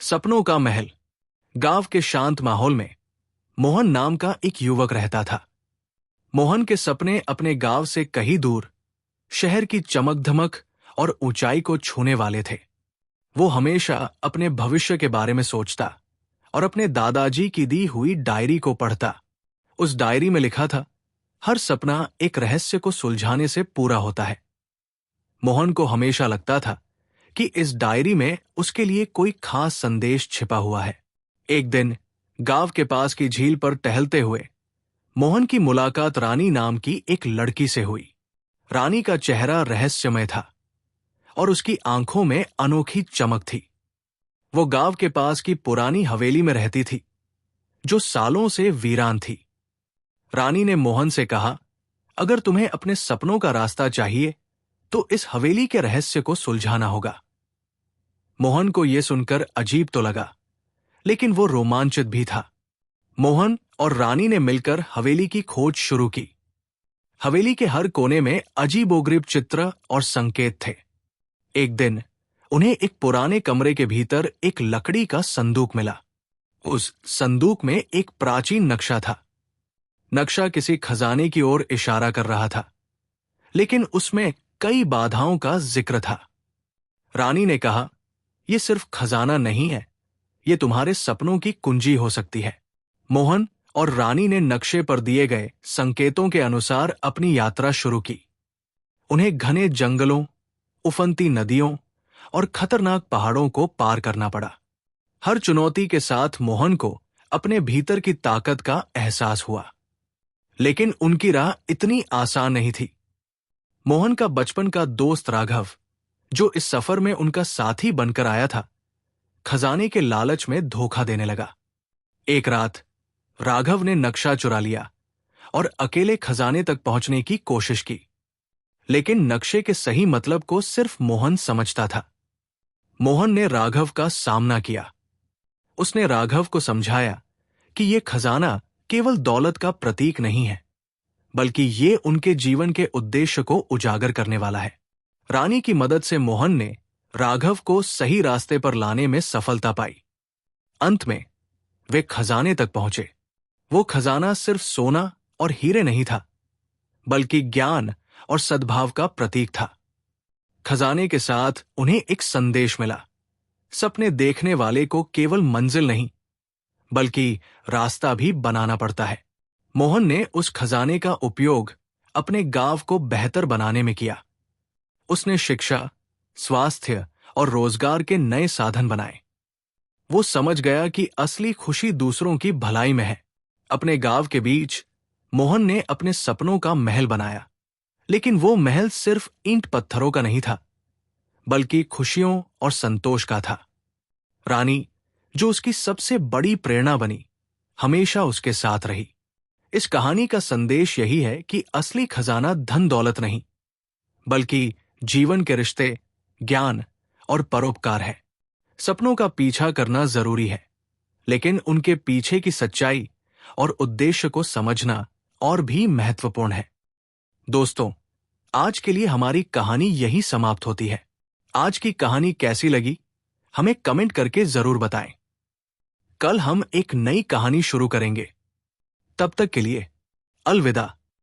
सपनों का महल। गांव के शांत माहौल में मोहन नाम का एक युवक रहता था। मोहन के सपने अपने गांव से कहीं दूर, शहर की चमक धमक और ऊंचाई को छूने वाले थे। वो हमेशा अपने भविष्य के बारे में सोचता और अपने दादाजी की दी हुई डायरी को पढ़ता। उस डायरी में लिखा था, हर सपना एक रहस्य को सुलझाने से पूरा होता है। मोहन को हमेशा लगता था कि इस डायरी में उसके लिए कोई खास संदेश छिपा हुआ है। एक दिन गांव के पास की झील पर टहलते हुए मोहन की मुलाकात रानी नाम की एक लड़की से हुई। रानी का चेहरा रहस्यमय था और उसकी आंखों में अनोखी चमक थी। वो गांव के पास की पुरानी हवेली में रहती थी, जो सालों से वीरान थी। रानी ने मोहन से कहा, अगर तुम्हें अपने सपनों का रास्ता चाहिए तो इस हवेली के रहस्य को सुलझाना होगा। मोहन को यह सुनकर अजीब तो लगा, लेकिन वो रोमांचित भी था। मोहन और रानी ने मिलकर हवेली की खोज शुरू की। हवेली के हर कोने में अजीबोगरीब चित्र और संकेत थे। एक दिन उन्हें एक पुराने कमरे के भीतर एक लकड़ी का संदूक मिला। उस संदूक में एक प्राचीन नक्शा था। नक्शा किसी खजाने की ओर इशारा कर रहा था, लेकिन उसमें कई बाधाओं का जिक्र था। रानी ने कहा, यह सिर्फ खजाना नहीं है, यह तुम्हारे सपनों की कुंजी हो सकती है। मोहन और रानी ने नक्शे पर दिए गए संकेतों के अनुसार अपनी यात्रा शुरू की। उन्हें घने जंगलों, उफनती नदियों और खतरनाक पहाड़ों को पार करना पड़ा। हर चुनौती के साथ मोहन को अपने भीतर की ताकत का एहसास हुआ, लेकिन उनकी राह इतनी आसान नहीं थी। मोहन का बचपन का दोस्त राघव, जो इस सफर में उनका साथी बनकर आया था, खजाने के लालच में धोखा देने लगा। एक रात राघव ने नक्शा चुरा लिया और अकेले खजाने तक पहुंचने की कोशिश की, लेकिन नक्शे के सही मतलब को सिर्फ मोहन समझता था। मोहन ने राघव का सामना किया। उसने राघव को समझाया कि यह खजाना केवल दौलत का प्रतीक नहीं है, बल्कि ये उनके जीवन के उद्देश्य को उजागर करने वाला है। रानी की मदद से मोहन ने राघव को सही रास्ते पर लाने में सफलता पाई। अंत में वे खजाने तक पहुंचे। वो खजाना सिर्फ सोना और हीरे नहीं था, बल्कि ज्ञान और सद्भाव का प्रतीक था। खजाने के साथ उन्हें एक संदेश मिला, सपने देखने वाले को केवल मंजिल नहीं, बल्कि रास्ता भी बनाना पड़ता है। मोहन ने उस खजाने का उपयोग अपने गांव को बेहतर बनाने में किया। उसने शिक्षा, स्वास्थ्य और रोजगार के नए साधन बनाए। वो समझ गया कि असली खुशी दूसरों की भलाई में है। अपने गांव के बीच मोहन ने अपने सपनों का महल बनाया, लेकिन वो महल सिर्फ ईंट पत्थरों का नहीं था, बल्कि खुशियों और संतोष का था। रानी, जो उसकी सबसे बड़ी प्रेरणा बनी, हमेशा उसके साथ रही। इस कहानी का संदेश यही है कि असली खजाना धन दौलत नहीं, बल्कि जीवन के रिश्ते, ज्ञान और परोपकार है। सपनों का पीछा करना जरूरी है, लेकिन उनके पीछे की सच्चाई और उद्देश्य को समझना और भी महत्वपूर्ण है। दोस्तों, आज के लिए हमारी कहानी यही समाप्त होती है। आज की कहानी कैसी लगी, हमें कमेंट करके जरूर बताएं। कल हम एक नई कहानी शुरू करेंगे। तब तक के लिए अलविदा।